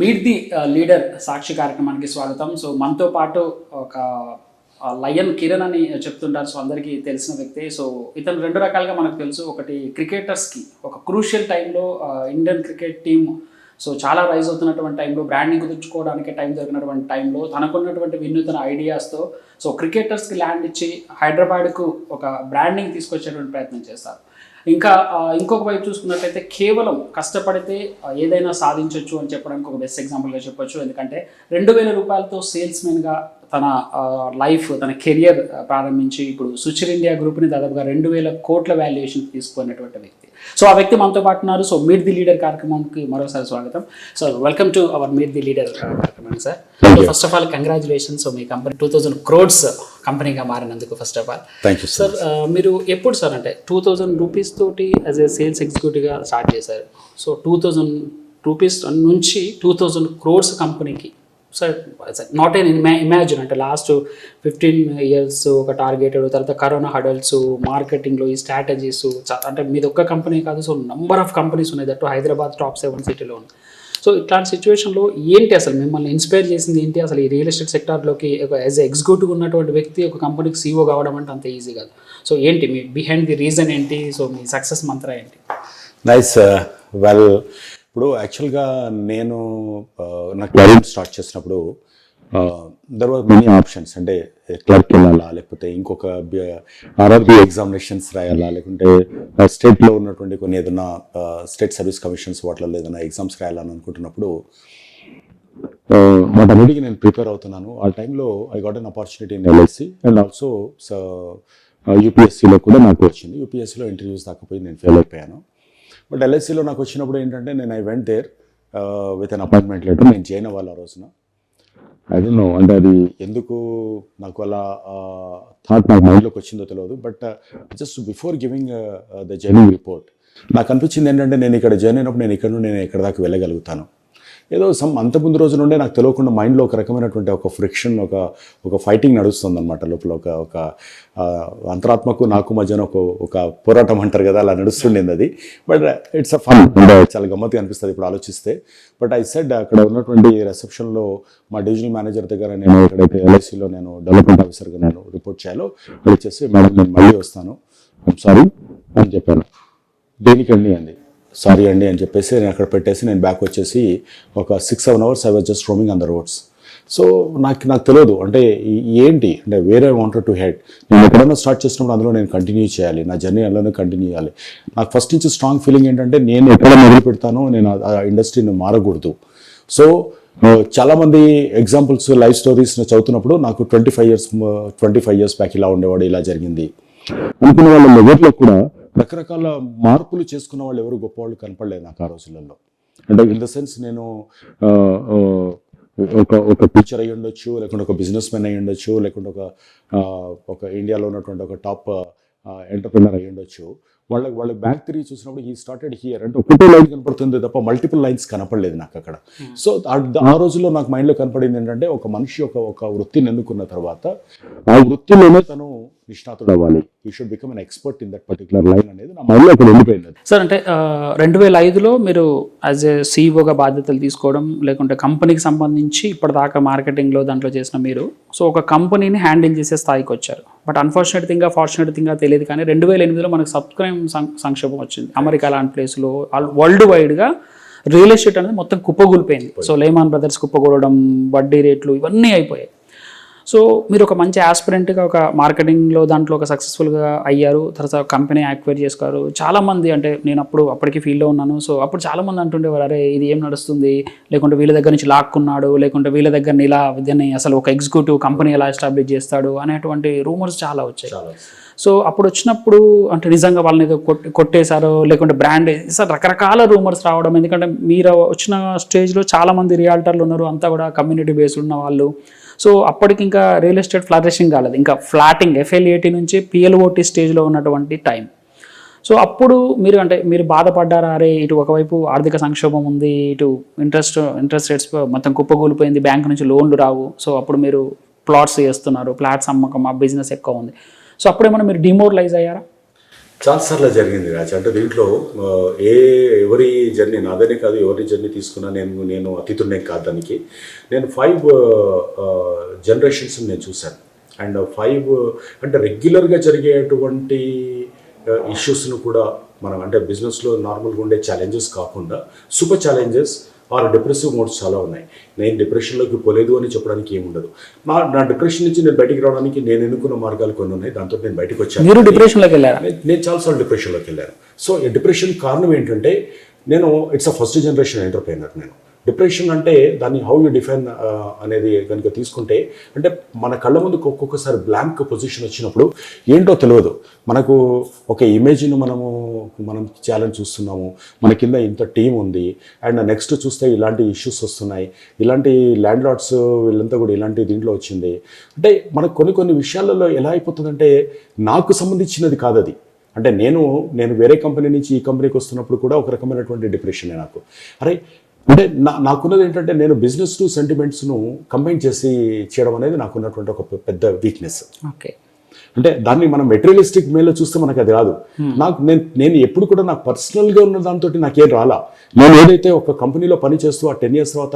Meet the leader సాక్షి కార్యక్రమానికి స్వాగతం. So మనతో పాటు ఒక లయన్ కిరణ్ అని చెప్తుంటారు. సో అందరికీ తెలిసిన వ్యక్తి. సో ఇతను రెండు రకాలుగా మనకు తెలుసు. ఒకటి క్రికెటర్స్కి ఒక క్రూషియల్ టైంలో ఇండియన్ క్రికెట్ టీమ్ సో చాలా రైజ్ అవుతున్నటువంటి టైంలో, బ్రాండింగ్ కుదుర్చుకోవడానికి టైం దొరికినటువంటి టైంలో తనకున్నటువంటి వినూతన ఐడియాస్తో సో క్రికెటర్స్కి ల్యాండ్ ఇచ్చి హైదరాబాద్కు ఒక బ్రాండింగ్ తీసుకొచ్చేటువంటి ప్రయత్నం చేస్తారు. ఇంకా ఇంకొక వైపు చూసుకున్నట్లయితే కేవలం కష్టపడితే ఏదైనా సాధించవచ్చు అని చెప్పడానికి ఒక బెస్ట్ ఎగ్జాంపుల్గా చెప్పొచ్చు. ఎందుకంటే 2,000 రూపాయలతో సేల్స్మెన్గా తన లైఫ్, తన కెరియర్ ప్రారంభించి ఇప్పుడు సుచిర్ ఇండియా గ్రూప్ని దాదాపుగా 2,000 కోట్ల వాల్యుయేషన్ తీసుకున్నటువంటి వ్యక్తి. సో ఆ వ్యక్తి మనతో పాటు ఉన్నారు. సో మీట్ ది లీడర్ కార్యక్రమానికి మరోసారి స్వాగతం. So welcome to our meet the leader కార్యక్రమం sir. First of all congratulation. So మీ కంపెనీ 2,000 crores కంపెనీగా మారినందుకు first of all thank you sir. మీరు ఎప్పుడు సార్ అంటే 2,000 రూపీస్ తోటి యాజ్ ఏ సేల్స్ ఎగ్జిక్యూటివ్గా స్టార్ట్ చేశారు. సో 2,000 రూపీస్ నుంచి 2,000 crores కంపెనీకి సార్ నాట్ ఎన్ ఇమాజిన్ అంటే లాస్ట్ 15 years ఒక టార్గెటెడ్, తర్వాత కరోనా హడల్స్, మార్కెటింగ్లో ఈ స్ట్రాటజీస్ అంటే మీది ఒక్క కంపెనీ కాదు. సో నంబర్ ఆఫ్ కంపెనీస్ ఉన్నాయి, దట్టు హైదరాబాద్ టాప్ 7 సిటీలో ఉంది. సో ఇట్లాంటి సిచ్యువేషన్లో ఏంటి అసలు మిమ్మల్ని ఇన్స్పైర్ చేసింది ఏంటి? అసలు ఈ రియల్ ఎస్టేట్ సెక్టార్లోకి యాజ్ ఎగ్జిక్యూటివ్ ఉన్నటువంటి వ్యక్తి ఒక కంపెనీకి సీఈఓ కావడం అంటే అంత ఈజీ కాదు. సో ఏంటి మీ బిహైండ్ ది రీజన్ ఏంటి? సో మీ సక్సెస్ మంత్ర ఏంటి? నైస్. వెల్, ఇప్పుడు యాక్చువల్గా నేను నా కెరీర్ స్టార్ట్ చేసినప్పుడు దర్ వర్ మెనీ ఆప్షన్స్. అంటే క్లర్క్ వెళ్ళాలా, లేకపోతే ఇంకొక ఆర్ఆర్బీ ఎగ్జామినేషన్స్ రాయాలా, లేకుంటే స్టేట్లో ఉన్నటువంటి కొన్ని ఏదైనా స్టేట్ సర్వీస్ కమిషన్స్ వాటిలో ఏదైనా ఎగ్జామ్స్ రాయాలని అనుకుంటున్నప్పుడు వాటన్నిటికీ నేను ప్రిపేర్ అవుతున్నాను. ఆ టైంలో I got an opportunity in LIC and also యూపీఎస్సీలో కూడా నాకు వచ్చింది. యూపీఎస్సీలో ఇంటర్వ్యూస్ దాకపోయి నేను ఫెయిల్ అయిపోయాను. బట్ ఎల్ఐసిలో నాకు వచ్చినప్పుడు ఏంటంటే నేను I went there with an appointment letter. నేను జాయిన్ అవ్వాలి ఆ రోజున. ఐ డోంట్ నో అంటే అది ఎందుకు నాకు అలా థాట్ నాకు మైండ్లోకి వచ్చిందో తెలియదు. But just before giving the joining report నాకు అనిపించింది ఏంటంటే నేను ఇక్కడ జాయిన్ అయినప్పుడు నేను ఇక్కడ నుండి నేను ఎక్కడ దాకా వెళ్ళగలుగుతాను. ఏదో అంత ముందు రోజు నుండే నాకు తెలియకుండా మైండ్లో ఒక రకమైనటువంటి ఒక ఫ్రిక్షన్, ఒక ఫైటింగ్ నడుస్తుంది అనమాట లోపల. ఒక అంతరాత్మకు నాకు మధ్యన ఒక పోరాటం అంటారు కదా, అలా నడుస్తుండేది అది. బట్ ఇట్స్ అ ఫన్, అంటే చాలా గమ్మత్తుగా అనిపిస్తుంది ఇప్పుడు ఆలోచిస్తే. బట్ ఐ సెడ్ అక్కడ ఉన్నటువంటి రిసెప్షన్లో మా డివిజనల్ మేనేజర్ దగ్గర నేను ఎక్కడైతే ఎల్ఐసిలో నేను డెవలప్మెంట్ ఆఫీసర్గా నేను రిపోర్ట్ చేయాలో అక్కడ వచ్చేసి, మేడం నేను మళ్ళీ వస్తాను, ఐమ్ సారీ అని చెప్పాను. దేనికండి అండి. సారీ అండి అని చెప్పేసి నేను అక్కడ పెట్టేసి నేను బ్యాక్ వచ్చేసి ఒక 6-7 hours I was just roaming on the roads. So నాకు తెలియదు అంటే ఏంటి అంటే వేరే ఐ వాంటెడ్ టు హెడ్. నేను ఎక్కడైనా స్టార్ట్ చేసినప్పుడు అందులో నేను కంటిన్యూ చేయాలి, నా జర్నీ అందులోనే కంటిన్యూ చేయాలి. నాకు ఫస్ట్ నుంచి స్ట్రాంగ్ ఫీలింగ్ ఏంటంటే నేను ఎక్కడ మొదలు పెడతానో నేను ఆ ఇండస్ట్రీని మారకూడదు. సో చాలామంది ఎగ్జాంపుల్స్, లైఫ్ స్టోరీస్ చదువుతున్నప్పుడు నాకు 25 years బ్యాక్ ఇలా ఉండేవాడు, ఇలా జరిగింది అనుకున్న వాళ్ళ ఎవరిలో కూడా రకరకాల మార్పులు చేసుకున్న వాళ్ళు ఎవరు గొప్పవాళ్ళు కనపడలేదు నాకు ఆ రోజులలో. అంటే ఇన్ ద సెన్స్ నేను ఒక టీచర్ అయ్యి ఉండొచ్చు, లేకుంటే ఒక బిజినెస్ మ్యాన్ అయ్యి ఉండొచ్చు, లేకుంటే ఒక ఇండియాలో ఉన్నటువంటి ఒక టాప్ ఎంటర్ప్రినర్ అయ్యి ఉండొచ్చు. వాళ్ళకి బ్యాక్ తిరిగి చూసినప్పుడు ఈ స్టార్టెడ్ హియర్ అంటే ఒకటే లైన్ కనపడుతుంది తప్ప మల్టిపుల్ లైన్స్ కనపడలేదు నాకు అక్కడ. సో ఆ రోజుల్లో నాకు మైండ్లో కనపడింది ఏంటంటే ఒక మనిషి ఒక వృత్తిని ఎన్నుకున్న తర్వాత ఆ వృత్తిలోనే తను నిష్ణాతుడు అవ్వాలి. You should become an expert in that particular line అనేది నా మైండ్లో అక్కడ ఉండిపోయింది. సార్ అంటే 2005లో మీరు యాజ్ ఏ సీఈఓగా బాధ్యతలు తీసుకోవడం, లేకుంటే కంపెనీకి సంబంధించి ఇప్పటిదాకా మార్కెటింగ్లో దాంట్లో చేసిన మీరు సో ఒక కంపెనీని హ్యాండిల్ చేసే స్థాయికి వచ్చారు. బట్ ఫార్చునేట్ థింగ్గా తెలియదు కానీ 2008లో మనకు సబ్స్క్రైబ్ సంక్షోభం వచ్చింది. అమెరికా లాంటి ప్లేస్లో వరల్డ్ వైడ్గా రియల్ ఎస్టేట్ అనేది మొత్తం కుప్పగూలిపోయింది. సో లేమాన్ బ్రదర్స్ కుప్పగూలడం, వడ్డీ రేట్లు ఇవన్నీ అయిపోయాయి. సో మీరు ఒక మంచి ఆస్పిరెంట్గా ఒక మార్కెటింగ్లో దాంట్లో ఒక సక్సెస్ఫుల్గా అయ్యారు. తర్వాత కంపెనీ యాక్వైర్ చేసుకారు. చాలామంది అంటే నేను అప్పటికి ఫీల్డ్లో ఉన్నాను. సో అప్పుడు చాలామంది అంటుండేవారు, అరే ఇది ఏం నడుస్తుంది, లేకుంటే వీళ్ళ దగ్గర నుంచి లాక్కున్నాడు, లేకుంటే వీళ్ళ దగ్గర ఇలా దీన్ని అసలు ఒక ఎగ్జిక్యూటివ్ కంపెనీ ఎలా ఎస్టాబ్లిష్ చేస్తాడు అనేటువంటి రూమర్స్ చాలా వచ్చాయి. సో అప్పుడు వచ్చినప్పుడు అంటే నిజంగా వాళ్ళని ఏదో కొట్టేశారో లేకుంటే బ్రాండ్ సార్ రకరకాల రూమర్స్ రావడం. ఎందుకంటే మీరు వచ్చిన స్టేజ్లో చాలామంది రియాల్టర్లు ఉన్నారు, అంతా కూడా కమ్యూనిటీ బేస్డ్ ఉన్న వాళ్ళు. సో అప్పటికి ఇంకా రియల్ ఎస్టేట్ ఫ్లరిషింగ్ కాలేదు, ఇంకా ఫ్లాటింగ్ FLAT నుంచి PLOT స్టేజ్లో ఉన్నటువంటి టైం. సో అప్పుడు మీరు బాధపడ్డారా? అరే ఇటు ఒకవైపు ఆర్థిక సంక్షోభం ఉంది, ఇటు ఇంట్రెస్ట్ రేట్స్ మొత్తం కుప్పగూలిపోయింది, బ్యాంక్ నుంచి లోన్లు రావు. సో అప్పుడు మీరు ప్లాట్స్ చేస్తున్నారు, ఫ్లాట్స్ అమ్మకం, ఆ బిజినెస్ ఎక్కువ ఉంది. సో అప్పుడేమన్నా మీరు డిమోరలైజ్ అయ్యారా? చాలాసార్లు జరిగింది రాజ్. అంటే దీంట్లో ఎవరి జర్నీ నాదనే కాదు, ఎవరి జర్నీ తీసుకున్నా నేను అతిథుడినే కాదు దానికి. నేను 5 జనరేషన్స్ నేను చూశాను. అండ్ 5 అంటే రెగ్యులర్గా జరిగేటువంటి ఇష్యూస్ను కూడా మనం అంటే బిజినెస్లో నార్మల్గా ఉండే ఛాలెంజెస్ కాకుండా super challenges or depressive modes చాలా ఉన్నాయి. నేను డిప్రెషన్లోకి పోలేదు అని చెప్పడానికి ఏముండదు. నా డిప్రెషన్ నుంచి నేను బయటికి రావడానికి నేను ఎన్నుకున్న మార్గాలు కొన్ని ఉన్నాయి. దాంతో నేను బయటకు వచ్చాను. మీరు డిప్రెషన్లోకి వెళ్ళారా? నేను చాలాసార్లు డిప్రెషన్లోకి వెళ్ళాను. సో ఈ డిప్రెషన్ కారణం ఏంటంటే నేను it's a first generation entrepreneur. నేను డిప్రెషన్ అంటే దాన్ని హౌ యూ డిఫైన్ అనేది కనుక తీసుకుంటే, అంటే మన కళ్ళ ముందు ఒక్కొక్కసారి బ్లాంక్ పొజిషన్ వచ్చినప్పుడు ఏంటో తెలియదు. మనకు ఒక ఇమేజ్ను మనం ఛాలెంజ్ చూస్తున్నాము, మన కింద ఇంత టీం ఉంది, అండ్ నెక్స్ట్ చూస్తే ఇలాంటి ఇష్యూస్ వస్తున్నాయి, ఇలాంటి ల్యాండ్ లార్డ్స్ వీళ్ళంతా కూడా ఇలాంటి దీంట్లో వచ్చింది. అంటే మనకు కొన్ని విషయాలలో ఎలా అయిపోతుందంటే నాకు సంబంధించినది కాదు అది. అంటే నేను వేరే కంపెనీ నుంచి ఈ కంపెనీకి వస్తున్నప్పుడు కూడా ఒక రకమైనటువంటి డిప్రెషనే నాకు. అరే అంటే నాకున్నది ఏంటంటే నేను బిజినెస్ టు సెంటిమెంట్స్ను కంబైన్ చేసి చేయడం అనేది నాకున్నటువంటి ఒక పెద్ద వీక్నెస్. ఓకే, అంటే దాన్ని మనం మెటీరియలిస్టిక్ మేలో చూస్తే మనకు అది రాదు. నేను ఎప్పుడు కూడా నాకు పర్సనల్గా ఉన్న దాంతో నాకేం రాలా. నేను ఏదైతే ఒక కంపెనీలో పని చేస్తూ ఆ 10 years తర్వాత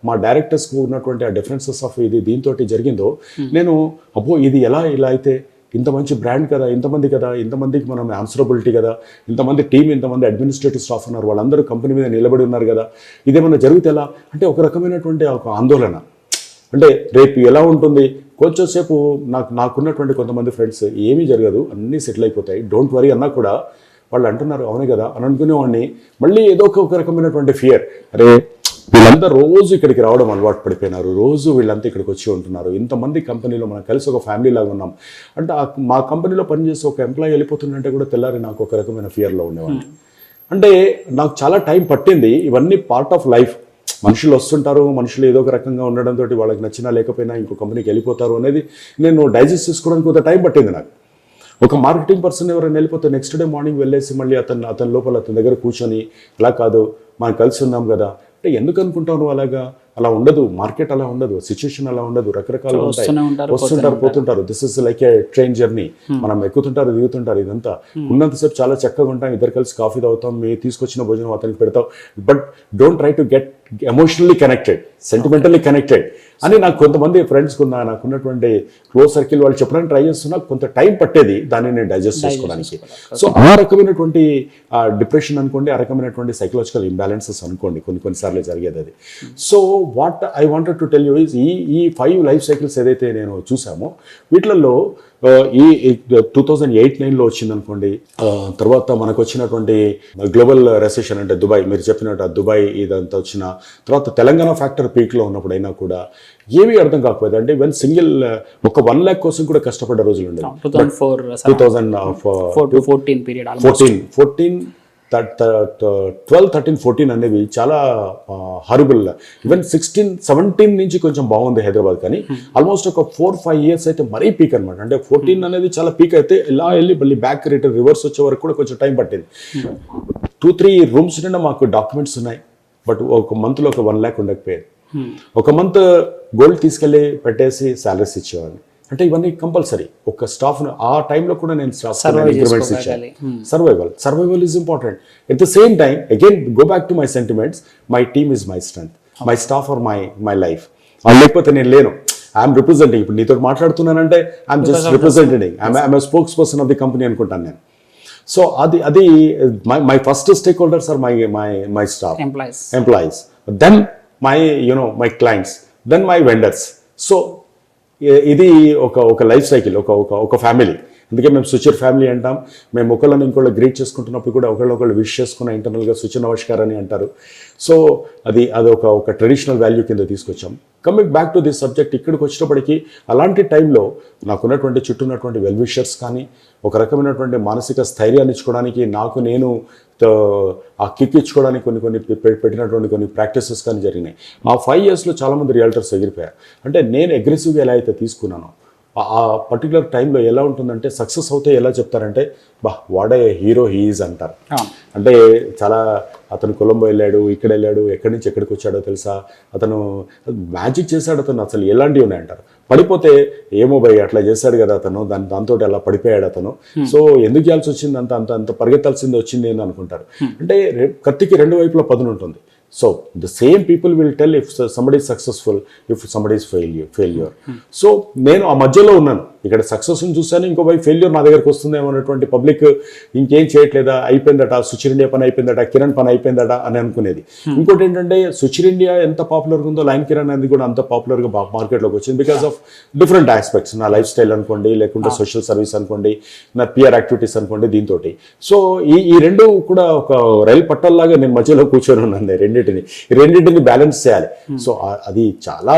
మా డైరెక్టర్స్కు ఉన్నటువంటి ఆ డిఫరెన్సెస్ ఆఫ్ దీంతో జరిగిందో, నేను అబ్బో ఇది ఇలా అయితే ఇంత మంచి బ్రాండ్ కదా, ఇంతమందికి మనం ఆన్సరబిలిటీ కదా, ఇంతమంది టీం, ఇంతమంది అడ్మినిస్ట్రేటివ్ స్టాఫ్ ఉన్నారు, వాళ్ళందరూ కంపెనీ మీద నిలబడి ఉన్నారు కదా, ఇదేమన్నా జరిగితే ఎలా అంటే ఒక రకమైనటువంటి ఒక ఆందోళన. అంటే రేపు ఎలా ఉంటుంది, కొంచెం సేపు నాకున్నటువంటి కొంతమంది ఫ్రెండ్స్ ఏమీ జరగదు, అన్నీ సెటిల్ అయిపోతాయి, డోంట్ వరీ అన్నా కూడా వాళ్ళు అంటున్నారు అవునే కదా అని అనుకునేవాడిని. మళ్ళీ ఏదో ఒక రకమైనటువంటి ఫియర్, అరే వీళ్ళంతా రోజు ఇక్కడికి రావడం అలవాటు పడిపోయినారు, రోజు వీళ్ళంతా ఇక్కడికి వచ్చి ఉంటున్నారు, ఇంతమంది కంపెనీలో మనం కలిసి ఒక ఫ్యామిలీ లాగా ఉన్నాం. అంటే మా కంపెనీలో పనిచేసే ఒక ఎంప్లాయీ వెళ్ళిపోతుందంటే కూడా తెల్లారి నాకు ఒక రకమైన ఫియర్లో ఉండేవాడిని. అంటే నాకు చాలా టైం పట్టింది. ఇవన్నీ పార్ట్ ఆఫ్ లైఫ్. మనుషులు వస్తుంటారు, మనుషులు ఏదో ఒక రకంగా ఉండడంతో వాళ్ళకి నచ్చినా లేకపోయినా ఇంకో కంపెనీకి వెళ్ళిపోతారు అనేది నేను డైజెస్ట్ చేసుకోవడానికి కొంత టైం పట్టింది నాకు. ఒక మార్కెటింగ్ పర్సన్ ఎవరైనా వెళ్ళిపోతే నెక్స్ట్ డే మార్నింగ్ వెళ్ళేసి మళ్ళీ అతని లోపల అతని దగ్గర కూర్చొని అలా కాదు మనం కలిసి ఉన్నాం కదా అంటే ఎందుకు అనుకుంటావు నువ్వు అలా ఉండదు. మార్కెట్ అలా ఉండదు, సిచ్యుయేషన్ అలా ఉండదు, రకరకాలు ఉంటాయి, వస్తుంటారు పోతుంటారు. This is like A train journey. మనం ఎక్కుతుంటారు దిగుతుంటారు. ఇదంతా ఉన్నంతసేపు చాలా చక్కగా ఉంటాం, ఇద్దరు కలిసి కాఫీ తాగుతాం, మీరు తీసుకొచ్చిన భోజనం అతనికి పెడతాం. But don't try to get emotionally connected, sentimentally connected అని నాకు కొంతమంది ఫ్రెండ్స్ నాకున్నటువంటి క్లోజ్ సర్కిల్ వాళ్ళు చెప్పడానికి ట్రై చేస్తున్నా. కొంత టైం పట్టేది దాన్ని నేను డైజెస్ట్ చేసుకోవడానికి. సో ఆ రకమైనటువంటి డిప్రెషన్ అనుకోండి, ఆ రకమైనటువంటి సైకలాజికల్ ఇంబ్యాలెన్సెస్ అనుకోండి, కొన్నిసార్లు జరిగేది అది. So what I wanted to tell you is ఈ 5 లైఫ్ సైకిల్స్ ఏదైతే నేను చూసామో వీటిల్లో ఈ 2008-9లో వచ్చిందనుకోండి. తర్వాత మనకు వచ్చినటువంటి గ్లోబల్ రెసెషన్ అంటే దుబాయ్, మీరు చెప్పినట్టు దుబాయ్ ఇదంతా వచ్చిన తర్వాత తెలంగాణ ఫ్యాక్టర్ పీక్లో ఉన్నప్పుడైనా కూడా ఏమీ అర్థం కాకపోయేది. అంటే ఈవెన్ సింగిల్ ఒక 1 lakh కోసం కూడా కష్టపడ్డ రోజులు ఉండేది. 2014 పీరియడ్ 12, 13, 14 అనేవి చాలా హారిబుల్. ఈవెన్ 16, 17 నుంచి కొంచెం బాగుంది హైదరాబాద్, కానీ ఆల్మోస్ట్ ఒక 4-5 years అయితే మరీ పీక్ అనమాట. అంటే 14 అనేది చాలా పీక్ అయితే ఇలా వెళ్ళి మళ్ళీ బ్యాక్ రివర్స్ వచ్చే వరకు కూడా కొంచెం టైం పట్టింది. 2-3 రూమ్స్ నిండా మాకు డాక్యుమెంట్స్ ఉన్నాయి, బట్ ఒక మంత్లో ఒక 1 lakh ఉండకపోయేది. ఒక మంత్ గోల్డ్ తీసుకెళ్ళి పెట్టేసి శాలరీస్ ఇచ్చేవాడిని. అంటే ఇవన్నీ కంపల్సరీ. ఒక స్టాఫ్ను ఆ టైంలో కూడా నేను స్టాఫ్ ఇంక్రిమెంట్స్ ఇచ్చాను. Survival is important. At the same time again go back to my sentiments, my team is my strength, my staff are my life. లేకపోతే నేను లేను. I'm representing. ఇప్పుడు నీతో మాట్లాడుతున్నానంటే I'm just representing, I'm spokesperson of the company అనుకుంటాను నేను. So అది my first stakeholders are my staff, employees, then my clients, then my vendors. So ఇది ఒక లైఫ్ సైకిల్, ఒక ఫ్యామిలీ. అందుకే మేము సుచిర్ ఫ్యామిలీ అంటాం. మేము ఒకళ్ళని ఇంకోళ్ళు గ్రీట్ చేసుకుంటున్నప్పుడు కూడా ఒకళ్ళు విష్ చేసుకున్న ఇంటర్నల్గా సుచిర్ నమస్కార్ అని అంటారు. సో అది ఒక ట్రెడిషనల్ వాల్యూ కింద తీసుకొచ్చాం. Coming back to this subject, ఇక్కడికి వచ్చినప్పటికీ అలాంటి టైంలో నాకున్నటువంటి చుట్టూన్నటువంటి వెల్ విషర్స్ కానీ ఒక రకమైనటువంటి మానసిక స్థైర్యాన్ని ఇచ్చుకోవడానికి, నేను ఆ కిక్ ఇచ్చుకోవడానికి కొన్ని పెట్టినటువంటి కొన్ని ప్రాక్టీసెస్ కానీ జరిగినాయి. ఆ 5 yearsలో చాలామంది రియల్టర్స్ ఎగిరిపోయారు. అంటే నేను అగ్రెసివ్గా ఎలా అయితే తీసుకున్నానో ఆ పర్టికులర్ టైంలో ఎలా ఉంటుందంటే సక్సెస్ అవుతే ఎలా చెప్తారంటే వాడే హీరో హీఈస్ అంటారు. అంటే చాలా అతను కొలంబో వెళ్ళాడు, ఇక్కడ వెళ్ళాడు, ఎక్కడి నుంచి ఎక్కడికి వచ్చాడో తెలుసా, అతను మ్యాజిక్ చేశాడు, అతను అసలు ఎలాంటివి ఉన్నాయంటారు. పడిపోతే ఏమో భయ్ అట్లా చేశాడు కదా అతను, దాంతో అలా పడిపోయాడు అతను, సో ఎందుకు చేయాల్సి వచ్చింది, అంత పరిగెత్తాల్సింది వచ్చింది అని అనుకుంటారు. అంటే కత్తికి రెండు వైపులా పదును ఉంటుంది. So the same people will tell if somebody is successful, if somebody is failure. So నేను ఆ మధ్యలో ఉన్నాను, ఇక్కడ సక్సెస్ని చూశాను, ఇంకో వైపు ఫెయిల్యూర్ నా దగ్గరకు వస్తుందేమో అనేటువంటి పబ్లిక్ ఇంకేం చేయట్లేదా, అయిపోయిందట సుచిర్ ఇండియా పని అయిపోయిందట, కిరణ్ పని అయిపోయిందట అని అనుకునేది. ఇంకోటి ఏంటంటే సుచిర్ ఇండియా ఎంత పాపులర్గా ఉందో లయన్ కిరణ్ అనేది కూడా అంత పాపులర్గా మార్కెట్లోకి వచ్చింది బికాస్ ఆఫ్ డిఫరెంట్ ఆస్పెక్ట్స్. నా లైఫ్ స్టైల్ అనుకోండి, లేకుంటే సోషల్ సర్వీస్ అనుకోండి, నా పియర్ యాక్టివిటీస్ అనుకోండి, దీంతో. సో ఈ రెండు కూడా ఒక రైలు పట్టాల్లాగా నేను మధ్యలో కూర్చొని ఉన్నాను, రెండింటిని బ్యాలెన్స్ చేయాలి. సో అది చాలా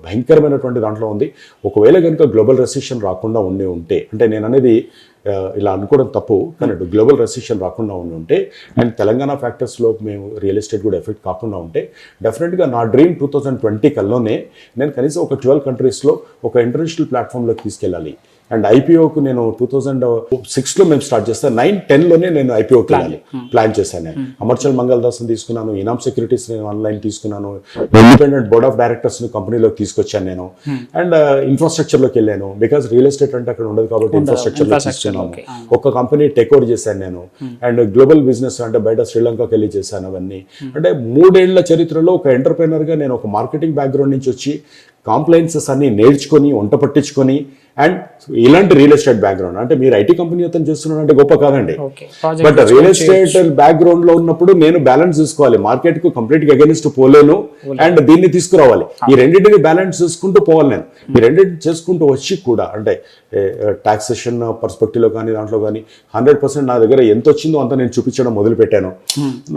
భయంకరమైనటువంటి దాంట్లో ఉంది. ఒకవేళ కనుక గ్లోబల్ రెసిషన్ రాకుండా ఉంటే, అంటే నేను అనేది ఇలా అనుకోవడం తప్పు, కానీ గ్లోబల్ రెసిషన్ రాకుండా ఉంటే అండ్ తెలంగాణ ఫ్యాక్టర్స్లో మేము రియల్ ఎస్టేట్ కూడా ఎఫెక్ట్ కాకుండా ఉంటే, డెఫినెట్గా నా డ్రీమ్ 2020 కల్లోనే నేను కనీసం ఒక 12 కంట్రీస్లో ఒక ఇంటర్నేషనల్ ప్లాట్ఫామ్లోకి తీసుకెళ్ళాలి. అండ్ ఐపీఓకు నేను 2006లో మేము స్టార్ట్ చేస్తాను, 9-10లోనే నేను ఐపీఓకి వెళ్ళాలి ప్లాన్ చేశాను. నేను అమర్చల్ మంగళదాస్ని తీసుకున్నాను, ఇనామ్ సెక్యూరిటీస్ నేను ఆన్లైన్ తీసుకున్నాను, ఇండిపెండెంట్ బోర్డ్ ఆఫ్ డైరెక్టర్స్ని కంపెనీలోకి తీసుకొచ్చాను నేను. అండ్ ఇన్ఫ్రాస్ట్రక్చర్లోకి వెళ్ళాను, బికాస్ రియల్ ఎస్టేట్ అంటే అక్కడ ఉండదు కాబట్టి ఇన్ఫ్రాస్ట్రక్చర్లో తీసుకున్నాను. ఒక కంపెనీ టేక్ ఓవర్ చేశాను నేను. అండ్ గ్లోబల్ బిజినెస్ అంటే బయట శ్రీలంకకి వెళ్ళి చేశాను అవన్నీ. అంటే 3 ఏళ్ల చరిత్రలో ఒక ఎంటర్ప్రెనర్గా నేను ఒక మార్కెటింగ్ బ్యాక్గ్రౌండ్ నుంచి వచ్చి కాంప్లైన్సెస్ అన్ని నేర్చుకొని వంట పట్టించుకొని, అండ్ ఇలాంటి రియల్ ఎస్టేట్ బ్యాక్గ్రౌండ్ అంటే మీరు ఐటీ కంపెనీ అతను చేస్తున్నాడు అంటే గొప్ప కాదండి, బట్ రియల్ ఎస్టేట్ బ్యాక్గ్రౌండ్ లో ఉన్నప్పుడు నేను బ్యాలెన్స్ చేసుకోవాలి, మార్కెట్ కు కంప్లీట్ గా అగైనిస్ట్ పోలేను అండ్ దీన్ని తీసుకురావాలి. ఈ రెండింటిని బ్యాలెన్స్ చేసుకుంటూ పోవాలి. నేను ఈ రెండింటిని చేసుకుంటూ వచ్చి కూడా అంటే టాక్సేషన్ పర్స్పెక్టివ్ లో కానీ దాంట్లో కానీ 100% నా దగ్గర ఎంత వచ్చిందో అంత నేను చూపించడం మొదలు పెట్టాను.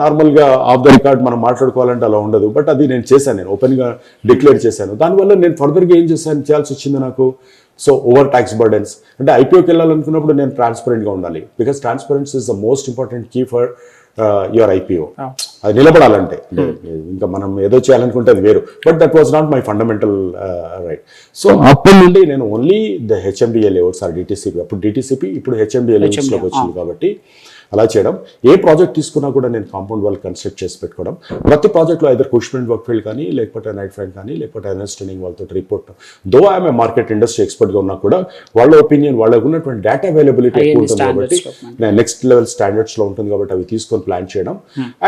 నార్మల్ గా ఆఫ్ ద రికార్డ్ మనం మాట్లాడుకోవాలంటే అలా ఉండదు, బట్ అది నేను చేశాను, నేను ఓపెన్ గా డిక్లేర్ చేశాను. దానివల్ల నేను ఫర్దర్ గా ఏం చేయాల్సి వచ్చింది నాకు. సో ఓవర్ ట్యాక్స్ బర్డెన్స్ అంటే ఐపీఓకి వెళ్ళాలనుకున్నప్పుడు నేను ట్రాన్స్పరెంట్గా ఉండాలి, because transparency is the most important key for your IPO. అది నిలబడాలంటే ఇంకా మనం ఏదో చేయాలనుకుంటే అది వేరు, but that was not my fundamental right. So అప్పటి నుండి నేను only the HMDA layouts or DTCP, అప్పుడు డిటీసీపీ ఇప్పుడు హెచ్ఎండిఏ లేఅవుట్స్లోకి వచ్చింది కాబట్టి అలా చేయడం. ఏ ప్రాజెక్ట్ తీసుకున్నా కూడా నేను కాంపౌండ్ వాల్ కన్స్ట్రక్ట్ చేసి పెట్టుకోవడం. ప్రతి ప్రాజెక్ట్లో ఐదర్ కుష్మెంట్ వర్క్ ఫీల్డ్ కానీ, లేకపోతే నైట్ ఫ్రంట్ కానీ, లేకపోతే అండర్స్టాండింగ్ వాళ్ళతో report. Though I'm a market industry ఎక్స్పర్ట్గా ఉన్నా కూడా వాళ్ళ ఒపీనియన్, వాళ్ళకు ఉన్నటువంటి డేటా అవైలబిలిటీ ఎక్కువ ఉంటుంది కాబట్టి నెక్స్ట్ లెవెల్ స్టాండర్డ్స్లో ఉంటుంది కాబట్టి అవి తీసుకొని ప్లాన్ చేయడం.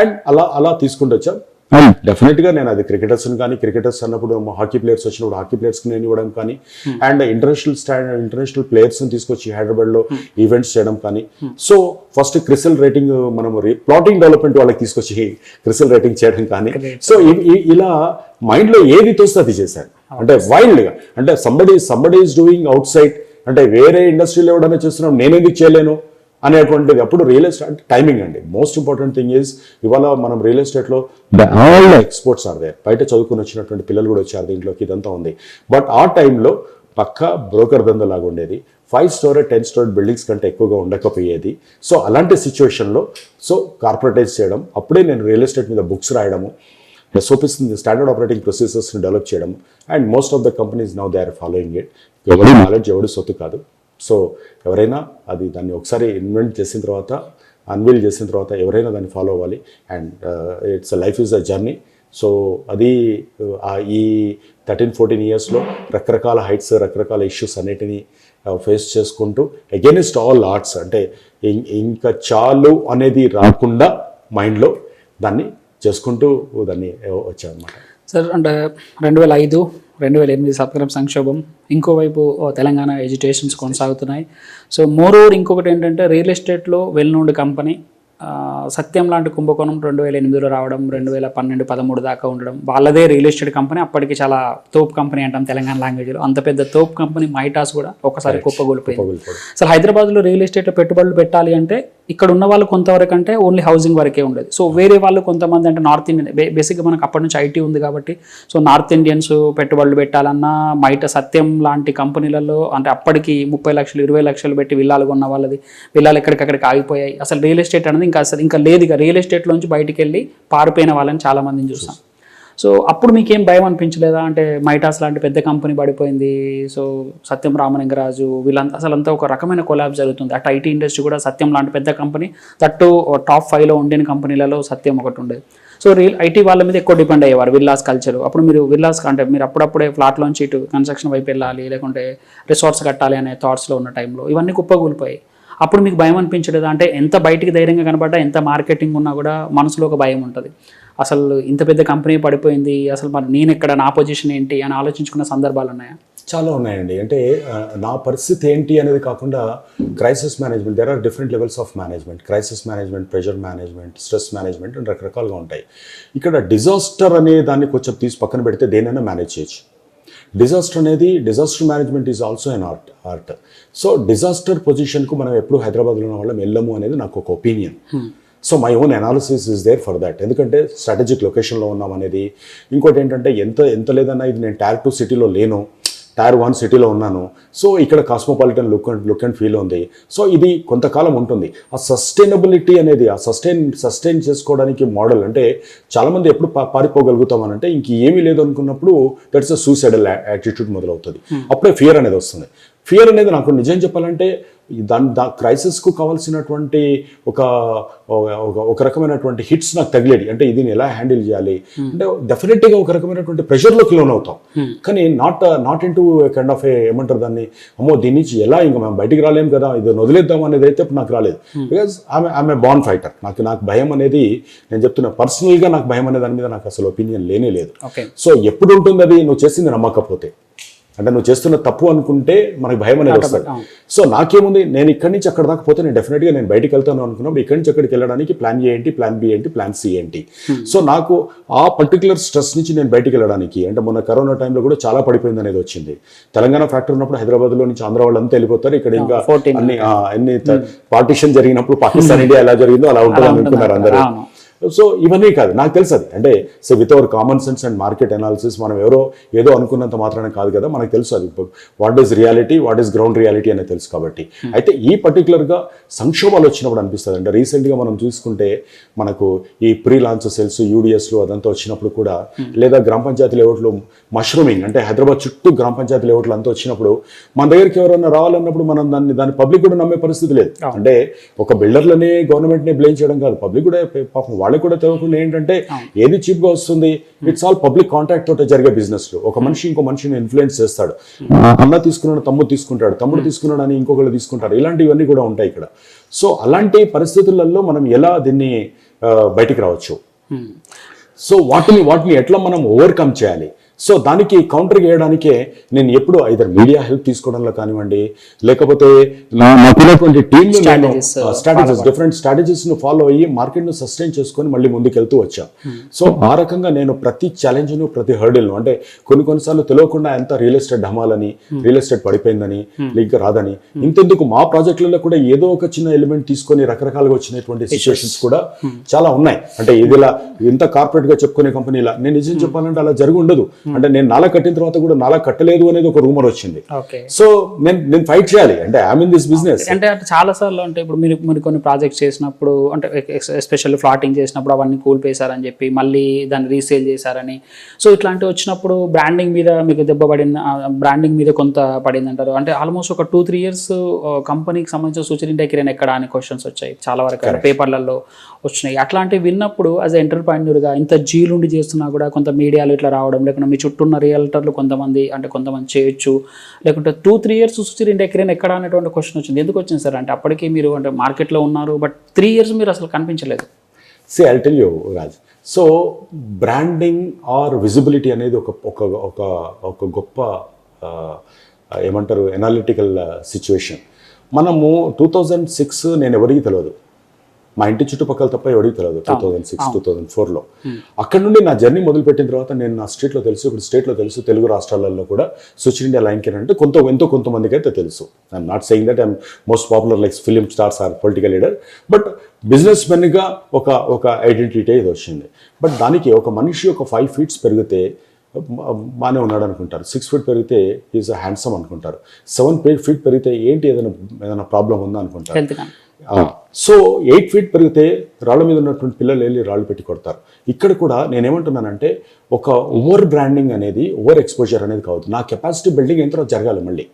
అండ్ అలా తీసుకుంటూ వచ్చాం. డెఫినెట్ గా నేను అది క్రికెటర్స్ అన్నప్పుడు హాకీ ప్లేయర్స్ వచ్చినప్పుడు హాకీ ప్లేయర్స్ నేను ఇవ్వడం కానీ, అండ్ ఇంటర్నేషనల్ ప్లేయర్స్ తీసుకొచ్చి హైదరాబాద్ లో ఈవెంట్స్ చేయడం కానీ. సో ఫస్ట్ క్రిసిల్ రేటింగ్ మనం ప్లాటింగ్ డెవలప్మెంట్ వాళ్ళకి తీసుకొచ్చి క్రిసిల్ రేటింగ్ చేయడం కానీ. సో ఇలా మైండ్ లో ఏది తోస్తే అది చేశాను. అంటే వైల్డ్ గా అంటే somebody is doing out side, అంటే వేరే ఇండస్ట్రీలో ఎవడైనా చేస్తున్నాం నేను ఎందుకు చేయలేను అనేటువంటిది. అప్పుడు రియల్ ఎస్టేట్ అంటే టైమింగ్ అండి. మోస్ట్ ఇంపార్టెంట్ థింగ్ ఈజ్ ఇవాళ మనం రియల్ ఎస్టేట్లో ఆల్ ఎక్స్పోర్ట్స్ ఆర్ దేర్, బయట చదువుకుని వచ్చినటువంటి పిల్లలు కూడా వచ్చారు దీంట్లోకి, ఇదంతా ఉంది. బట్ ఆ టైంలో పక్కా బ్రోకర్ దందలాగా ఉండేది, 5 స్టోరీ 10 స్టోరీ బిల్డింగ్స్ కంటే ఎక్కువగా ఉండకపోయేది. సో అలాంటి సిచ్యువేషన్లో కార్పొరేటైజ్ చేయడం, అప్పుడే నేను రియల్ ఎస్టేట్ మీద బుక్స్ రాయడము, SOPs స్టాండర్డ్ ఆపరేటింగ్ ప్రొసీజర్స్ని డెవలప్ చేయడం. And most of the companies now they are following it. ఎవరి నాలెడ్జ్ ఎవరి సొత్తు కాదు. సో ఎవరైనా దాన్ని ఒకసారి ఇన్వెంట్ చేసిన తర్వాత, అన్వీల్ చేసిన తర్వాత ఎవరైనా దాన్ని ఫాలో అవ్వాలి. And it's life is a journey. So అది ఈ 13-14 ఇయర్స్లో రకరకాల హైట్స్, రకరకాల ఇష్యూస్ అన్నిటినీ ఫేస్ చేసుకుంటూ అగైనెస్ట్ ఆల్ ఆర్ట్స్, అంటే ఇంకా చాలు అనేది రాకుండా మైండ్లో దాన్ని చేసుకుంటూ దాన్ని వచ్చామన్నమాట. సార్ అంటే 2005-2008 సబ్ప్రైమ్ సంక్షోభం, ఇంకోవైపు తెలంగాణ ఎడ్యుకేషన్స్ కొనసాగుతున్నాయి. సో మోరోవర్ ఇంకొకటి ఏంటంటే రియల్ ఎస్టేట్లో వెల్ నోన్ కంపెనీ సత్యం లాంటి కుంభకోణం 2008లో రావడం, 2012-13 దాకా ఉండడం, వాళ్ళదే రియల్ ఎస్టేట్ కంపెనీ, అప్పటికి చాలా తోపు కంపెనీ అంటాం తెలంగాణ లాంగ్వేజ్లో. అంత పెద్ద తోపు కంపెనీ మైటాస్ కూడా ఒకసారి కుప్పగొలిపోయింది. అసలు హైదరాబాద్లో రియల్ ఎస్టేట్లో పెట్టుబడులు పెట్టాలి అంటే ఇక్కడ ఉన్న వాళ్ళు కొంతవరకు అంటే ఓన్లీ హౌసింగ్ వరకే ఉండేది. సో వేరే వాళ్ళు కొంతమంది అంటే నార్త్ ఇండియన్, బేసిక్గా మనకు అప్పటి నుంచి ఐటీ ఉంది కాబట్టి, సో నార్త్ ఇండియన్స్ పెట్టుబడులు పెట్టాలన్నా సత్యం లాంటి కంపెనీలలో అంటే అప్పటికి 30 లక్షలు 20 లక్షలు పెట్టి విల్లాలు కొన్న వాళ్ళది విల్లాలు ఎక్కడికక్కడికి ఆగిపోయాయి. అసలు రియల్ ఎస్టేట్ అనేది ఇంకా లేదు. ఇక రియల్ ఎస్టేట్లోంచి బయటికి వెళ్ళి పారిపోయిన వాళ్ళని చాలా మందిని చూసాం. సో అప్పుడు మీకేం భయం అనిపించలేదా? అంటే మైటాస్ లాంటి పెద్ద కంపెనీ పడిపోయింది, సో సత్యం రామలింగరాజు వీళ్ళంతా అసలంతా ఒక రకమైన కొలాబ్ జరుగుతుంది. అటు ఐటీ ఇండస్ట్రీ కూడా సత్యం లాంటి పెద్ద కంపెనీ, తట్టు టాప్ 5లో ఉండిన కంపెనీలలో సత్యం ఒకటి ఉండేది. సో ఐటీ వాళ్ళ మీద ఎక్కువ డిపెండ్ అయ్యేవారు, విల్లాస్ కల్చర్. అప్పుడు మీరు విల్లాస్ అంటే మీరు అప్పుడప్పుడే ఫ్లాట్లోంచి ఇటు కన్స్ట్రక్షన్ వైపు వెళ్ళాలి, లేకుంటే రిసార్ట్స్ కట్టాలి అనే థాట్స్లో ఉన్న టైంలో ఇవన్నీ కుప్పకూలిపోయాయి. అప్పుడు మీకు భయం అనిపించలేదా? అంటే ఎంత బయటికి ధైర్యంగా కనబడ్డా, ఎంత మార్కెటింగ్ ఉన్నా కూడా మనసులో ఒక భయం ఉంటుంది. అసలు ఇంత పెద్ద కంపెనీ పడిపోయింది, అసలు మరి నేను ఎక్కడ, నా పొజిషన్ ఏంటి అని ఆలోచించుకున్న సందర్భాలు ఉన్నాయా? చాలా ఉన్నాయండి. అంటే నా పరిస్థితి ఏంటి అనేది కాకుండా crisis management, there are different levels of management. Crisis management, pressure management, stress management అని రకరకాలుగా ఉంటాయి. ఇక్కడ డిజాస్టర్ అనే దాన్ని కొంచెం తీసి పక్కన పెడితే దేనైనా మేనేజ్ చేయొచ్చు. Disaster management is also an art. So disaster పొజిషన్కు మనం ఎప్పుడు హైదరాబాద్లో ఉన్న వాళ్ళం వెళ్ళము అనేది నాకు ఒక opinion. So my own analysis is there for that. ఎందుకంటే స్ట్రాటజిక్ లొకేషన్లో ఉన్నాం అనేది. ఇంకోటి ఏంటంటే ఎంత లేదన్నా ఇది నేను టైర్ 2 సిటీలో లేను, టైర్ 1 సిటీలో ఉన్నాను. సో ఇక్కడ కాస్మోపాలిటన్ లుక్ అండ్ ఫీల్ ఉంది. సో ఇది కొంతకాలం ఉంటుంది. ఆ సస్టైనబిలిటీ అనేది, ఆ సస్టైన్ చేసుకోవడానికి మోడల్ అంటే చాలామంది ఎప్పుడు పారిపోగలుగుతామనంటే ఇంక ఏమీ లేదు అనుకున్నప్పుడు దట్స్ అ సూసైడల్ యాటిట్యూడ్ మొదలవుతుంది. అప్పుడే ఫియర్ అనేది వస్తుంది. ఫియర్ అనేది నాకు నిజం చెప్పాలంటే క్రైసిస్కు కావాల్సినటువంటి ఒక రకమైనటువంటి హిట్స్ నాకు తగిలేది. అంటే ఇది ఎలా హ్యాండిల్ చేయాలి అంటే డెఫినెట్గా ఒక రకమైనటువంటి ప్రెషర్లోకి లోన్ అవుతాం. కానీ not in to kind of ఏమంటారు దాన్ని, అమ్మో దీని నుంచి ఎలా ఇంకా మేము బయటికి రాలేము కదా, ఇది వదిలేద్దాం అనేది అయితే నాకు రాలేదు. Because I'm a born fighter. నాకు భయం అనేది, నేను చెప్తున్నా పర్సనల్గా నాకు భయం అనే దాని మీద నాకు అసలు ఒపీనియన్ లేనే లేదు. సో ఎప్పుడు ఉంటుంది అది, నువ్వు చేసింది నమ్మకపోతే, అంటే నువ్వు చేస్తున్న తప్పు అనుకుంటే మనకి భయం అనేది వస్తుంది. సో నాకేముంది, నేను ఇక్కడి నుంచి అక్కడ దాకా పోతే నేను డెఫినెట్గా నేను బయటికి వెళ్తాను అనుకున్నప్పుడు ఇక్కడి నుంచి అక్కడికి వెళ్ళడానికి ప్లాన్ ఏ ఏంటి, ప్లాన్ బి ఏంటి, ప్లాన్ సి ఏంటి. సో నాకు ఆ పర్టికులర్ స్ట్రెస్ నుంచి నేను బయటికి వెళ్ళడానికి, అంటే మొన్న కరోనా టైంలో కూడా చాలా పడిపోయింది అనేది వచ్చింది. తెలంగాణ ఫ్యాక్టరీ ఉన్నప్పుడు హైదరాబాద్లో నుంచి ఆంధ్ర వాళ్ళంతా వెళ్ళిపోతారు. ఇక్కడ ఇంకా అన్ని పార్టిషన్ జరిగినప్పుడు పాకిస్తాన్ ఇండియా ఎలా జరిగిందో అలా ఉంటుంది అనుకున్నారు అందరూ. సో ఇవన్నీ కాదు, నాకు తెలుసు అది. అంటే so with our common sense and market analysis మనం ఏదో అనుకున్నంత మాత్రాన కాదు కదా, మనకు తెలుసు అది what is reality, what is ground reality అనేది తెలుసు. కాబట్టి అయితే ఈ పర్టికులర్గా సంక్షోభాలు వచ్చినప్పుడు అనిపిస్తుంది. అంటే రీసెంట్గా మనం చూసుకుంటే మనకు ఈ ప్రీ లాంచ్ సెల్స్, యూడిఎస్లు అదంతా వచ్చినప్పుడు కూడా, లేదా గ్రామ పంచాయతీ లేఅవుట్లు మష్రూమింగ్, అంటే హైదరాబాద్ చుట్టూ గ్రామ పంచాయతీ లేఅవుట్లు అంతా వచ్చినప్పుడు మన దగ్గరికి ఎవరైనా రావాలన్నప్పుడు మనం దాన్ని పబ్లిక్ కూడా నమ్మే పరిస్థితి లేదు. అంటే ఒక బిల్డర్లని గవర్నమెంట్ని బ్లేమ్ చేయడం కాదు, పబ్లిక్ కూడా పాపం వాళ్ళకి కూడా తెలియకుండా ఏంటంటే ఏది చీప్గా వస్తుంది, ఇట్స్ ఆల్ పబ్లిక్ కాంటాక్ట్ తోటే జరిగే బిజినెస్లు. ఒక మనిషి ఇంకో మనిషిని ఇన్ఫ్లుయెన్స్ చేస్తాడు. అన్న తీసుకున్నాడు తమ్ముడు తీసుకుంటాడు, తమ్ముడు తీసుకున్నాడు అని ఇంకొకళ్ళు తీసుకుంటారు. ఇలాంటివన్నీ కూడా ఉంటాయి ఇక్కడ. సో అలాంటి పరిస్థితులలో మనం ఎలా దీన్ని బయటికి రావచ్చు, సో వాటిని ఎట్లా మనం ఓవర్కమ్ చేయాలి. సో దానికి కౌంటర్ చేయడానికే నేను ఎప్పుడు ఐదర్ మీడియా హెల్ప్ తీసుకోవడంలో కానివ్వండి, లేకపోతే నాకున్నటువంటి టీమ్ స్ట్రాటజీస్, డిఫరెంట్ స్ట్రాటజీస్ ను ఫాలో అయ్యి మార్కెట్ ను సస్టైన్ చేసుకొని మళ్ళీ ముందుకెళ్తూ వచ్చాం. సో ఆ రకంగా నేను ప్రతి ఛాలెంజ్ ను, ప్రతి హర్డిల్ ను, అంటే కొన్నిసార్లు తెలియకుండా ఎంత రియల్ ఎస్టేట్ ఢమాలని, రియల్ ఎస్టేట్ పడిపోయిందని, లీక్ రాదని, ఇంతెందుకు మా ప్రాజెక్టులలో కూడా ఏదో ఒక చిన్న ఎలిమెంట్ తీసుకొని రకరకాలుగా వచ్చినటువంటి సిచ్యువేషన్స్ కూడా చాలా ఉన్నాయి. అంటే ఇదిలా ఇంత కార్పొరేట్ గా చెప్పుకునే కంపెనీలా నేను నిజం చెప్పాలంటే అలా జరిగి ఉండదు. అంటే నేను నాలా కట్టిన తర్వాత కూడా నాలా కట్టలేదు అనేది ఒక రూమర్ వచ్చింది. సో నేను ఫైట్ చేయాలి, అంటే ఐఎమ్ ఇన్ దిస్ బిజినెస్. అంటే చాలా సార్లు అంటే ఇప్పుడు మీరు కొన్ని ప్రాజెక్ట్స్ చేసినప్పుడు, అంటే ఎస్పెషల్లీ ఫ్లాటింగ్ చేసినప్పుడు అవన్నీ కూల్పేశారని చెప్పి మళ్ళీ దాన్ని రీసేల్ చేశారని, సో ఇట్లాంటివి వచ్చినప్పుడు బ్రాండింగ్ మీద మీకు దెబ్బ పడింది, బ్రాండింగ్ మీద కొంత పడింది అంటారు. అంటే ఆల్మోస్ట్ ఒక 2-3 years కంపెనీకి సంబంధించిన సూచన ఇండియాకి ఎక్కడ అని క్వశ్చన్స్ వచ్చాయి చాలా వరకు, పేపర్లలో వచ్చినాయి. అట్లాంటివి విన్నప్పుడు యాజ్ ఎంటర్ప్రైన్యూర్గా ఇంత జీలుండి చేస్తున్నా కూడా కొంత మీడియాలో ఇట్లా రావడం, లేకుంటే మీ చుట్టూ ఉన్న రియల్టర్లు కొంతమంది చేయొచ్చు, లేకుంటే 2-3 years సుచిర్ ఇండియా ఎక్కడ అనేటువంటి క్వశ్చన్ వచ్చింది. ఎందుకు వచ్చింది సార్? అంటే అప్పటికి మీరు అంటే మార్కెట్లో ఉన్నారు, బట్ 3 years మీరు అసలు కనిపించలేదు. See, I'll tell you, Raj. So branding or visibility అనేది ఒక గొప్ప ఏమంటారు ఎనాలిటికల్ సిచ్యువేషన్. మనము 2006 నేను ఎవరికి తెలియదు, మా ఇంటి చుట్టుపక్కల తప్ప ఎవరికి తెలియదు. 2006-2004లో అక్కడ నుండి నా జర్నీ మొదలుపెట్టిన తర్వాత నేను నా స్టేట్లో తెలుసు, ఇప్పుడు స్టేట్లో తెలుసు, తెలుగు రాష్ట్రాలలో కూడా సుచిర్ ఇండియా లైన్ కేర్ అంటే కొంతమందికి అయితే తెలుసు. I'm not saying that I'm most popular like film stars or political leader, but business మెన్గా ఒక ఐడెంటిటీ ఇది వచ్చింది. బట్ దానికి ఒక మనిషి ఒక 5 feet పెరిగితే బాగానే ఉన్నాడు అనుకుంటారు, 6 feet పెరిగితే ఈజ్ హ్యాండ్సమ్ అనుకుంటారు, 7 feet పెరిగితే ఏంటి ఏదైనా ప్రాబ్లం ఉందా అనుకుంటారు. సో 8 feet పెరిగితే రాళ్ళ మీద ఉన్నటువంటి పిల్లలు వెళ్ళి రాళ్ళు పెట్టి కొడతారు. ఇక్కడ కూడా నేనేమంటున్నానంటే ఒక ఓవర్ బ్రాండింగ్ అనేది, ఓవర్ ఎక్స్పోజర్ అనేది కావద్దు. నా కెపాసిటీ బిల్డింగ్ ఎంత జరగాలి. మళ్ళీ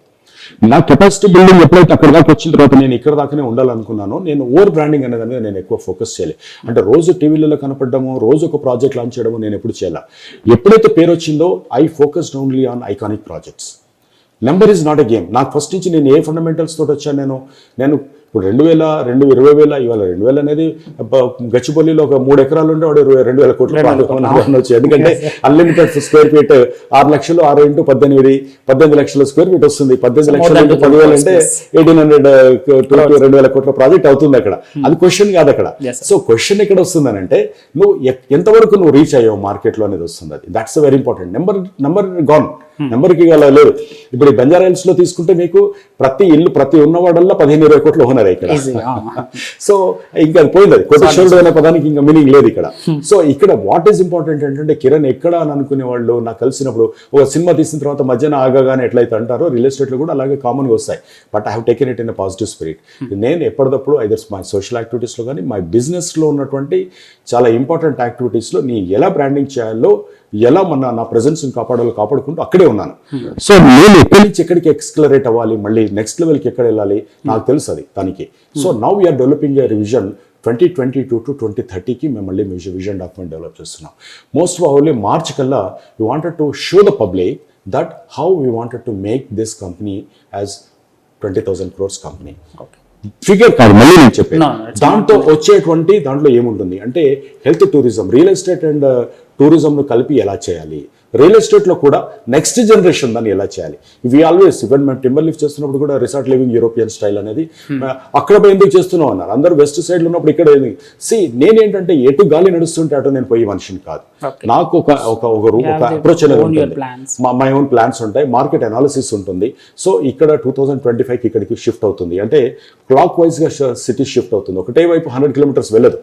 నా కెపాసిటీ బిల్డింగ్ ఎప్పుడైతే అక్కడ దాకా వచ్చిన తర్వాత నేను ఇక్కడ దాకానే ఉండాలనుకున్నానో, నేను ఓవర్ బ్రాండింగ్ అనే దాని మీద నేను ఎక్కువ ఫోకస్ చేయాలి. అంటే రోజు టీవీలలో కనపడము, రోజు ఒక ప్రాజెక్ట్ లాంచ్ చేయడము నేను ఎప్పుడు చేయాలి. ఎప్పుడైతే పేరు వచ్చిందో I focused only on iconic projects. Number is not a game. నాకు ఫస్ట్ నుంచి నేను ఏ ఫండమెంటల్స్ తోటి వచ్చాను. నేను ఇప్పుడు 20,000 ఇవాళ 20,000 అనేది గచ్చిబౌలిలో ఒక 3 ఎకరాలు ఉంటే వాడు 2,000 కోట్లు అనొచ్చు. ఎందుకంటే అన్లిమిటెడ్ స్క్వేర్ ఫీట్ 6 లక్షలు 6 ఇంటూ 18 లక్షల స్క్వేర్ ఫీట్ వస్తుంది. 18 లక్షలు ఇంటూ 10,000 అంటే 1,800 2,000 కోట్ల ప్రాజెక్ట్ అవుతుంది అక్కడ. అది క్వశ్చన్ కాదు అక్కడ. సో క్వశ్చన్ ఎక్కడ వస్తుందని అంటే నువ్వు ఎంతవరకు నువ్వు రీచ్ అయ్యావు మార్కెట్లో అనేది వస్తుంది. అది that's very important. Number gone, నెంబర్కి లేదు. ఇప్పుడు ఈ బంజారా హిల్స్ లో తీసుకుంటే మీకు ప్రతి ఇల్లు ప్రతి ఉన్నవాడల్లా 15-20 కోట్లు ఓనర్ ఇక్కడ. సో ఇంకా అది పోయింది. కోటేశ్వరుడు అనే పదానికి ఇంకా మీనింగ్ లేదు ఇక్కడ. సో ఇక్కడ వాట్ ఈస్ ఇంపార్టెంట్ ఏంటంటే కిరణ్ ఎక్కడ అని అనుకునే వాళ్ళు నాకు కలిసినప్పుడు ఒక సినిమా తీసిన తర్వాత మధ్యన ఆగానే ఎట్లయితే అంటారో రియల్ ఎస్టేట్ లో కూడా అలాగే కామన్గా వస్తాయి. But I have taken it in a positive spirit. నేను ఎప్పటికప్పుడు ఐదర్ మై సోషల్ యాక్టివిటీస్లో కానీ మై బిజినెస్లో ఉన్నటువంటి చాలా ఇంపార్టెంట్ యాక్టివిటీస్లో నీ ఎలా బ్రాండింగ్ చేయాలో, ఎలా నా ప్రెజెన్స్ కాపాడుకుంటూ అక్కడే ఉన్నాను. సో నేను ఎక్కడి నుంచి ఎక్కడికి ఎక్స్క్లరేట్ అవ్వాలి, మళ్ళీ నెక్స్ట్ లెవెల్కి ఎక్కడ వెళ్ళాలి నాకు తెలుసు అది దానికి. So now we are developing a revision 2022 to 2030కి మేము మళ్ళీ విజన్ డాక్యుమెంట్ డెవలప్ చేస్తున్నాం. మోస్ట్ ప్రాబబ్లీ మార్చ్ కల్లా we wanted to show the public that how we wanted to make this company as 20,000 crores company. Figure కాదు, మళ్ళీ నేను చెప్పాను. దాంట్లో ఏముంటుంది అంటే health, tourism, real estate and టూరిజంను కలిపి ఎలా చేయాలి, రియల్ ఎస్టేట్లో కూడా నెక్స్ట్ జనరేషన్ దాన్ని ఎలా చేయాలి. వి ఆల్వేస్ ఈవెన్ మేము టింబర్ లిఫ్ట్ చేస్తున్నప్పుడు కూడా రిసార్ట్ లివింగ్ యూరోపియన్ స్టైల్ అనేది అక్కడ పోయి ఎందుకు చేస్తున్నాం అన్నారు. అందరూ వెస్ట్ సైడ్లో ఉన్నప్పుడు ఇక్కడ నేనేంటంటే ఎటు గాలి నడుస్తుంటే అటు నేను పోయి మనిషిని కాదు. నాకు ఒక అప్రోచ్ అనేది ఉంటుంది. మై ఓన్ ప్లాన్స్ ఉంటాయి, మార్కెట్ అనాలిసిస్ ఉంటుంది. సో ఇక్కడ 2025కి ఇక్కడికి షిఫ్ట్ అవుతుంది. అంటే క్లాక్ వైజ్గా సిటీ షిఫ్ట్ అవుతుంది. ఒకటే వైపు 100 kilometers వెళ్ళదు.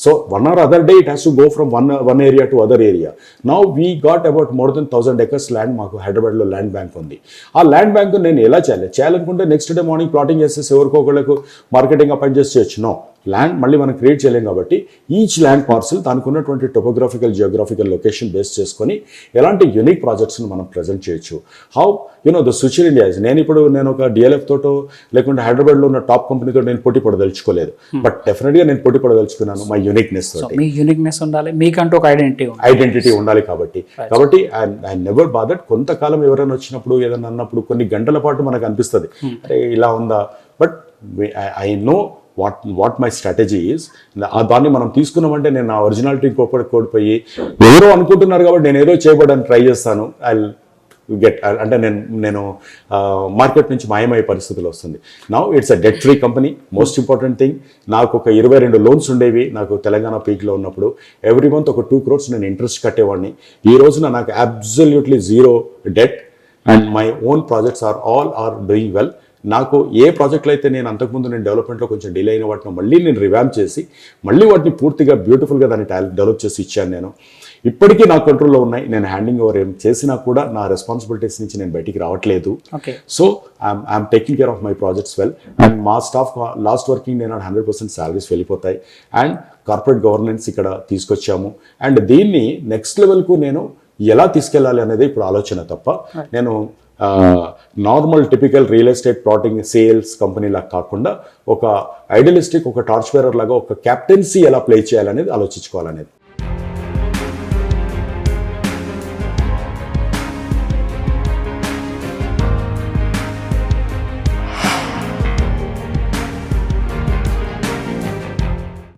So one or other day it has to go from one area to other area. Now we got about more than 1,000 acres land. మాకు హైదరాబాద్ లో ల్యాండ్ బ్యాంక్ ఉంది. ఆ ల్యాండ్ బ్యాంక్ నేను ఎలా చేయాలనుకుంటే నెక్స్ట్ డే మార్నింగ్ ప్లాటింగ్ చేసేసి ఎవరికో ఒకళ్ళకు marketing appoint చేసి చేయొచ్చు. నో, ల్యాండ్ మళ్ళీ మనం క్రియేట్ చేయలేం కాబట్టి ఈచ్ ల్యాండ్ పార్సల్ దానికి ఉన్నటువంటి టోపోగ్రాఫికల్ జియోగ్రాఫికల్ లొకేషన్ బేస్ చేసుకొని ఎలాంటి యూనిక్ ప్రాజెక్ట్స్ని మనం ప్రజెంట్ చేయొచ్చు. How the future India is. నేను ఒక డిఎల్ఎఫ్ తోటో లేకుంటే హైదరాబాద్లో ఉన్న టాప్ కంపెనీతో నేను పోటీ పడదలుచుకోలేదు. బట్ డెఫినెట్గా నేను పోటీ పడదలుచుకున్నాను మై యూనిక్నెస్ తోటి. మీ యూనిక్నెస్ ఉండాలి, మీకంటూ ఒక ఐడెంటిటీ ఉండాలి కాబట్టి ఐ నెవర్ బాదర్డ్. కొంతకాలం ఎవరైనా వచ్చినప్పుడు ఏదైనా అన్నప్పుడు కొన్ని గంటల పాటు మనకు అనిపిస్తుంది అరే ఇలా ఉందా. But I know what my strategy is. దాన్ని మనం తీసుకున్నామంటే నేను నా ఒరిజినాలిటీ కోల్పోయి ఎవరో అనుకుంటున్నారు కాబట్టి నేను ఏదో చేయబడడానికి ట్రై చేస్తాను. ఐ గెట్ అంటే నేను మార్కెట్ నుంచి మాయమయ్యే పరిస్థితులు వస్తుంది. Now it's a debt free company. Most important thing, నాకు ఒక 22 లోన్స్ ఉండేవి నాకు తెలంగాణ పీక్లో ఉన్నప్పుడు. ఎవ్రీ మంత్ ఒక 2 crores నేను ఇంట్రెస్ట్ కట్టేవాడిని. ఈ రోజున నాకు absolutely zero debt and my own projects are doing well. నాకు ఏ ప్రాజెక్టులు అయితే నేను అంతకుముందు నేను డెవలప్మెంట్లో కొంచెం డిలే అయిన వాటిని మళ్ళీ నేను రివాంప్ చేసి మళ్ళీ వాటిని పూర్తిగా బ్యూటిఫుల్గా దాన్ని డెవలప్ చేసి ఇచ్చాను. నేను ఇప్పటికీ నా కంట్రోల్లో ఉన్నాయి. నేను హ్యాండింగ్ ఓవర్ ఏం చేసినా కూడా నా రెస్పాన్సిబిలిటీస్ నుంచి నేను బయటికి రావట్లేదు. So I'm taking care of my projects well. And మా స్టాఫ్ లాస్ట్ వర్కింగ్ నేను 100% శాలరీస్ వెళ్ళిపోతాయి. అండ్ కార్పొరేట్ గవర్నెన్స్ ఇక్కడ తీసుకొచ్చాము. అండ్ దీన్ని నెక్స్ట్ లెవెల్కు నేను ఎలా తీసుకెళ్ళాలి అనేది ఇప్పుడు ఆలోచన తప్ప నేను normal typical real estate plotting sales company లాగా కాకుండా ఒక ఐడియలిస్టిక్, ఒక టార్చ్ బేరర్ లాగా ఒక క్యాప్టెన్సీ ఎలా ప్లే చేయాలనేది ఆలోచించుకోవాలనేది.